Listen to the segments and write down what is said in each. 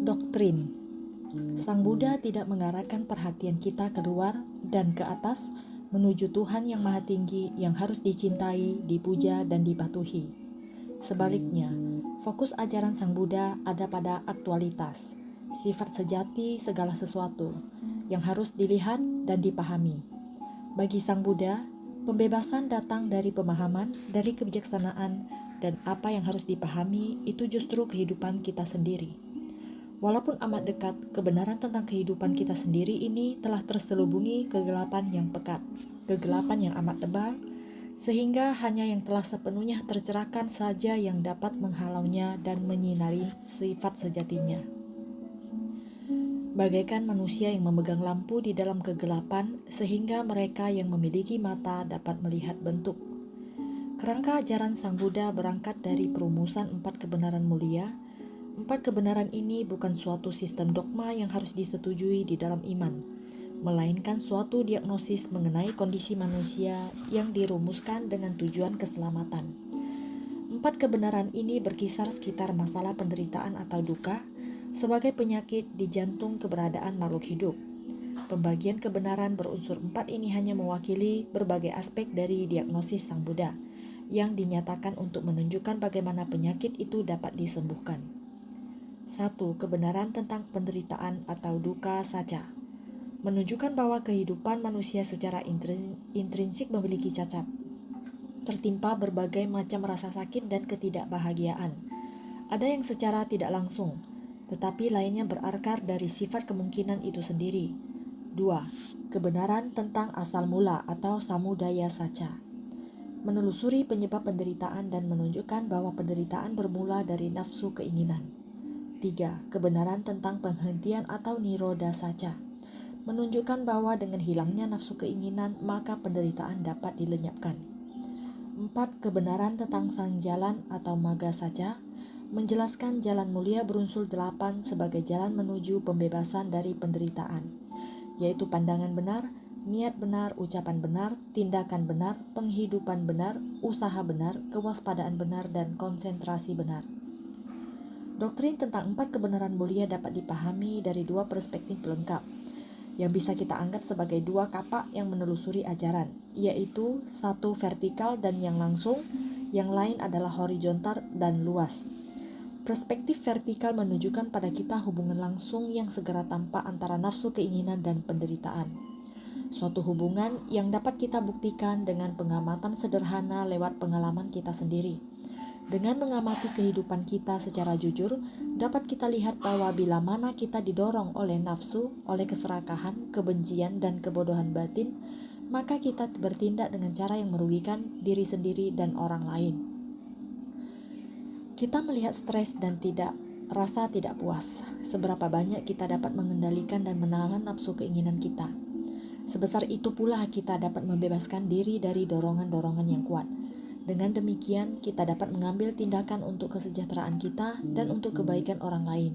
Doktrin. Sang Buddha tidak mengarahkan perhatian kita keluar dan ke atas menuju Tuhan yang Maha Tinggi yang harus dicintai, dipuja, dan dipatuhi. Sebaliknya, fokus ajaran Sang Buddha ada pada aktualitas, sifat sejati segala sesuatu yang harus dilihat dan dipahami. Bagi Sang Buddha, pembebasan datang dari pemahaman, dari kebijaksanaan, dan apa yang harus dipahami itu justru kehidupan kita sendiri. Walaupun amat dekat, kebenaran tentang kehidupan kita sendiri ini telah terselubungi kegelapan yang pekat, kegelapan yang amat tebal, sehingga hanya yang telah sepenuhnya tercerahkan saja yang dapat menghalaunya dan menyinari sifat sejatinya. Bagaikan manusia yang memegang lampu di dalam kegelapan, sehingga mereka yang memiliki mata dapat melihat bentuk. Kerangka ajaran Sang Buddha berangkat dari perumusan 4 kebenaran mulia. 4 kebenaran ini bukan suatu sistem dogma yang harus disetujui di dalam iman, melainkan suatu diagnosis mengenai kondisi manusia yang dirumuskan dengan tujuan keselamatan. 4 kebenaran ini berkisar sekitar masalah penderitaan atau duka sebagai penyakit di jantung keberadaan makhluk hidup. Pembagian kebenaran berunsur 4 ini hanya mewakili berbagai aspek dari diagnosis Sang Buddha yang dinyatakan untuk menunjukkan bagaimana penyakit itu dapat disembuhkan. 1. Kebenaran tentang penderitaan atau duka saca menunjukkan bahwa kehidupan manusia secara intrinsik memiliki cacat, tertimpa berbagai macam rasa sakit dan ketidakbahagiaan. Ada yang secara tidak langsung, tetapi lainnya berakar dari sifat kemungkinan itu sendiri. 2. Kebenaran tentang asal mula atau samudaya saca menelusuri penyebab penderitaan dan menunjukkan bahwa penderitaan bermula dari nafsu keinginan. 3. Kebenaran tentang penghentian atau niroda saca menunjukkan bahwa dengan hilangnya nafsu keinginan maka penderitaan dapat dilenyapkan. 4. Kebenaran tentang sang jalan atau magga saca menjelaskan jalan mulia berunsur 8 sebagai jalan menuju pembebasan dari penderitaan, yaitu pandangan benar, niat benar, ucapan benar, tindakan benar, penghidupan benar, usaha benar, kewaspadaan benar, dan konsentrasi benar. Doktrin tentang 4 kebenaran mulia dapat dipahami dari 2 perspektif pelengkap yang bisa kita anggap sebagai 2 kapak yang menelusuri ajaran, yaitu satu vertikal dan yang langsung, yang lain adalah horizontal dan luas. Perspektif vertikal menunjukkan pada kita hubungan langsung yang segera tampak antara nafsu keinginan dan penderitaan. Suatu hubungan yang dapat kita buktikan dengan pengamatan sederhana lewat pengalaman kita sendiri. Dengan mengamati kehidupan kita secara jujur, dapat kita lihat bahwa bila mana kita didorong oleh nafsu, oleh keserakahan, kebencian, dan kebodohan batin, maka kita bertindak dengan cara yang merugikan diri sendiri dan orang lain. Kita melihat stres dan rasa tidak puas. Seberapa banyak kita dapat mengendalikan dan menahan nafsu keinginan kita. Sebesar itu pula kita dapat membebaskan diri dari dorongan-dorongan yang kuat. Dengan demikian, kita dapat mengambil tindakan untuk kesejahteraan kita dan untuk kebaikan orang lain.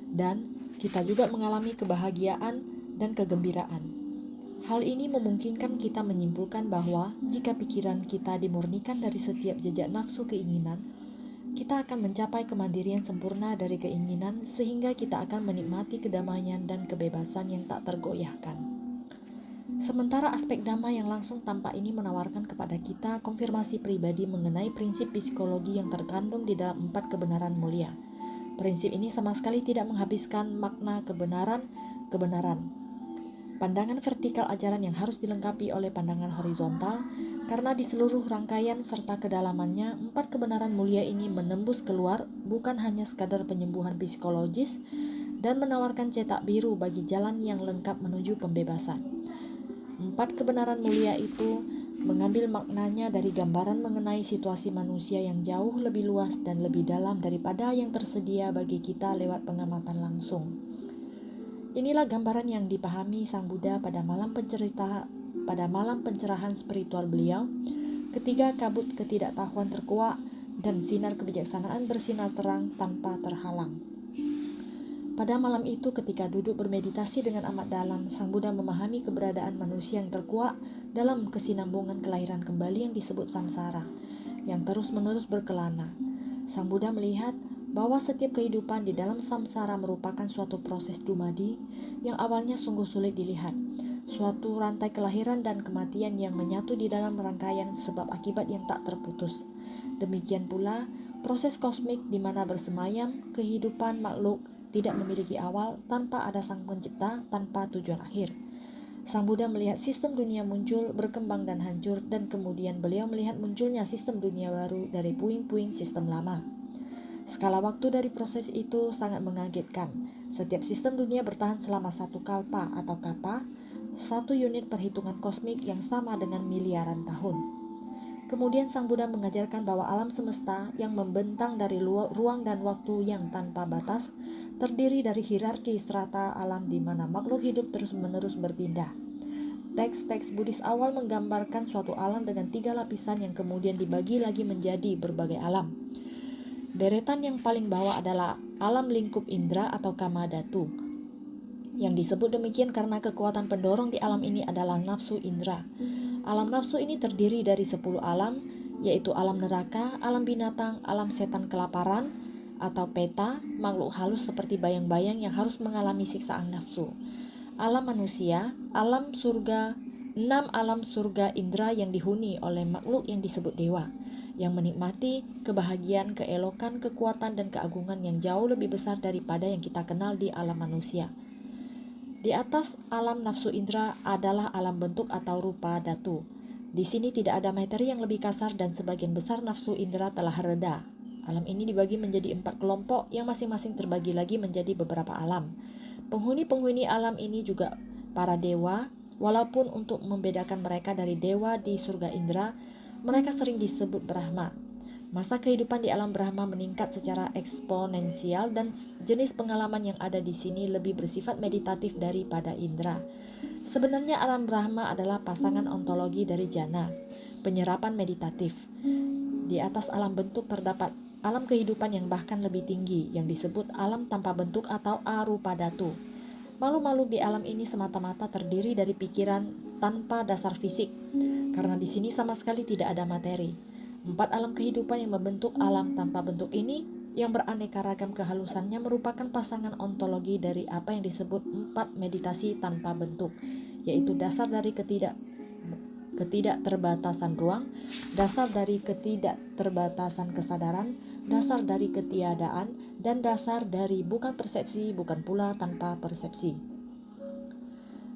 Dan kita juga mengalami kebahagiaan dan kegembiraan. Hal ini memungkinkan kita menyimpulkan bahwa jika pikiran kita dimurnikan dari setiap jejak nafsu keinginan, kita akan mencapai kemandirian sempurna dari keinginan sehingga kita akan menikmati kedamaian dan kebebasan yang tak tergoyahkan. Sementara aspek damai yang langsung tampak ini menawarkan kepada kita konfirmasi pribadi mengenai prinsip psikologi yang terkandung di dalam 4 kebenaran mulia. Prinsip ini sama sekali tidak menghabiskan makna kebenaran. Pandangan vertikal ajaran yang harus dilengkapi oleh pandangan horizontal, karena di seluruh rangkaian serta kedalamannya, 4 kebenaran mulia ini menembus keluar bukan hanya sekadar penyembuhan psikologis dan menawarkan cetak biru bagi jalan yang lengkap menuju pembebasan. 4 kebenaran mulia itu mengambil maknanya dari gambaran mengenai situasi manusia yang jauh lebih luas dan lebih dalam daripada yang tersedia bagi kita lewat pengamatan langsung. Inilah gambaran yang dipahami Sang Buddha pada malam pencerahan spiritual beliau, ketika kabut ketidaktahuan terkuak dan sinar kebijaksanaan bersinar terang tanpa terhalang. Pada malam itu ketika duduk bermeditasi dengan amat dalam, Sang Buddha memahami keberadaan manusia yang terkuak dalam kesinambungan kelahiran kembali yang disebut samsara, yang terus-menerus berkelana. Sang Buddha melihat bahwa setiap kehidupan di dalam samsara merupakan suatu proses dumadi yang awalnya sungguh sulit dilihat, suatu rantai kelahiran dan kematian yang menyatu di dalam rangkaian sebab akibat yang tak terputus. Demikian pula proses kosmik di mana bersemayam kehidupan makhluk tidak memiliki awal tanpa ada sang pencipta, tanpa tujuan akhir. Sang Buddha melihat sistem dunia muncul, berkembang dan hancur, dan kemudian beliau melihat munculnya sistem dunia baru dari puing-puing sistem lama. Skala waktu dari proses itu sangat mengagetkan. Setiap sistem dunia bertahan selama satu kalpa atau kapa, satu unit perhitungan kosmik yang sama dengan miliaran tahun. Kemudian Sang Buddha mengajarkan bahwa alam semesta yang membentang dari ruang dan waktu yang tanpa batas terdiri dari hierarki strata alam di mana makhluk hidup terus-menerus berpindah. Teks-teks Buddhis awal menggambarkan suatu alam dengan 3 lapisan yang kemudian dibagi lagi menjadi berbagai alam. Deretan yang paling bawah adalah alam lingkup indera atau kama dhatu. Yang disebut demikian karena kekuatan pendorong di alam ini adalah nafsu indera. Alam nafsu ini terdiri dari 10 alam, yaitu alam neraka, alam binatang, alam setan kelaparan atau peta, makhluk halus seperti bayang-bayang yang harus mengalami siksaan nafsu. Alam manusia, alam surga, 6 alam surga indera yang dihuni oleh makhluk yang disebut dewa, yang menikmati kebahagiaan, keelokan, kekuatan, dan keagungan yang jauh lebih besar daripada yang kita kenal di alam manusia. Di atas alam nafsu indera adalah alam bentuk atau rupa dhatu. Di sini tidak ada materi yang lebih kasar dan sebagian besar nafsu indera telah reda. Alam ini dibagi menjadi 4 kelompok yang masing-masing terbagi lagi menjadi beberapa alam. Penghuni-penghuni alam ini juga para dewa, walaupun untuk membedakan mereka dari dewa di surga indera, mereka sering disebut Brahma. Masa kehidupan di alam Brahma meningkat secara eksponensial dan jenis pengalaman yang ada di sini lebih bersifat meditatif daripada indera. Sebenarnya alam Brahma adalah pasangan ontologi dari jana, penyerapan meditatif. Di atas alam bentuk terdapat alam kehidupan yang bahkan lebih tinggi yang disebut alam tanpa bentuk atau arupa dhatu. Makhluk-makhluk di alam ini semata-mata terdiri dari pikiran tanpa dasar fisik, karena di sini sama sekali tidak ada materi. 4 alam kehidupan yang membentuk alam tanpa bentuk ini yang beraneka ragam kehalusannya merupakan pasangan ontologi dari apa yang disebut 4 meditasi tanpa bentuk, yaitu dasar dari ketidakterbatasan ruang, dasar dari ketidakterbatasan kesadaran, dasar dari ketiadaan, dan dasar dari bukan persepsi, bukan pula tanpa persepsi.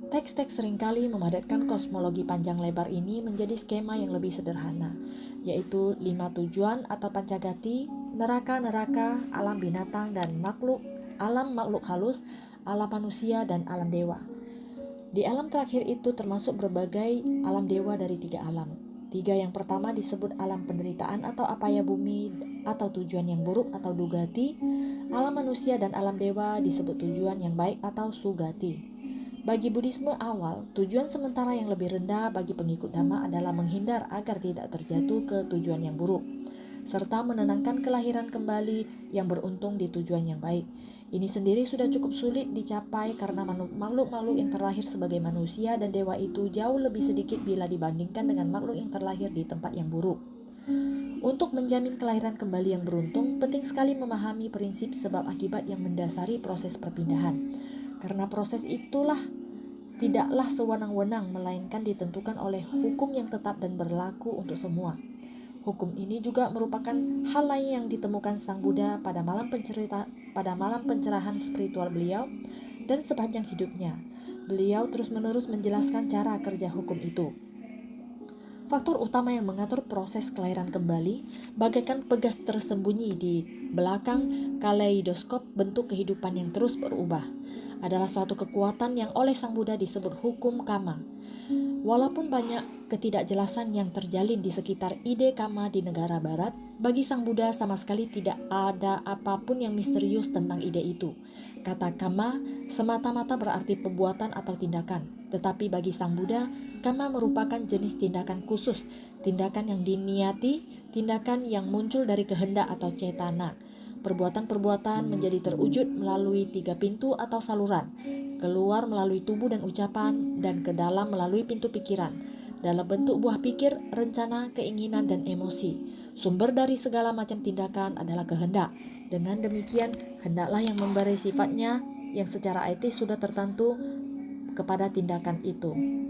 Teks-teks seringkali memadatkan kosmologi panjang lebar ini menjadi skema yang lebih sederhana, yaitu 5 tujuan atau pancagati, neraka-neraka, alam binatang dan makhluk, alam makhluk halus, alam manusia, dan alam dewa. Di alam terakhir itu termasuk berbagai alam dewa dari 3 alam. 3 yang pertama disebut alam penderitaan atau apaya bumi atau tujuan yang buruk atau dugati. Alam manusia dan alam dewa disebut tujuan yang baik atau sugati. Bagi Buddhisme awal, tujuan sementara yang lebih rendah bagi pengikut Dhamma adalah menghindar agar tidak terjatuh ke tujuan yang buruk, serta menenangkan kelahiran kembali yang beruntung di tujuan yang baik. Ini sendiri sudah cukup sulit dicapai karena makhluk-makhluk yang terlahir sebagai manusia dan dewa itu jauh lebih sedikit bila dibandingkan dengan makhluk yang terlahir di tempat yang buruk. Untuk menjamin kelahiran kembali yang beruntung, penting sekali memahami prinsip sebab akibat yang mendasari proses perpindahan. Karena proses itulah tidaklah sewenang-wenang melainkan ditentukan oleh hukum yang tetap dan berlaku untuk semua. Hukum ini juga merupakan hal lain yang ditemukan Sang Buddha pada malam pencerahan spiritual beliau dan sepanjang hidupnya. Beliau terus-menerus menjelaskan cara kerja hukum itu. Faktor utama yang mengatur proses kelahiran kembali bagaikan pegas tersembunyi di belakang kaleidoskop bentuk kehidupan yang terus berubah adalah suatu kekuatan yang oleh Sang Buddha disebut hukum kama. Walaupun banyak ketidakjelasan yang terjalin di sekitar ide kama di negara barat, bagi Sang Buddha sama sekali tidak ada apapun yang misterius tentang ide itu. Kata kama semata-mata berarti perbuatan atau tindakan, tetapi bagi Sang Buddha, kama merupakan jenis tindakan khusus, tindakan yang diniati, tindakan yang muncul dari kehendak atau cetana. Perbuatan-perbuatan menjadi terwujud melalui 3 pintu atau saluran, keluar melalui tubuh dan ucapan, dan ke dalam melalui pintu pikiran, dalam bentuk buah pikir, rencana, keinginan, dan emosi. Sumber dari segala macam tindakan adalah kehendak. Dengan demikian, hendaklah yang memberi sifatnya yang secara etis sudah tertentu kepada tindakan itu.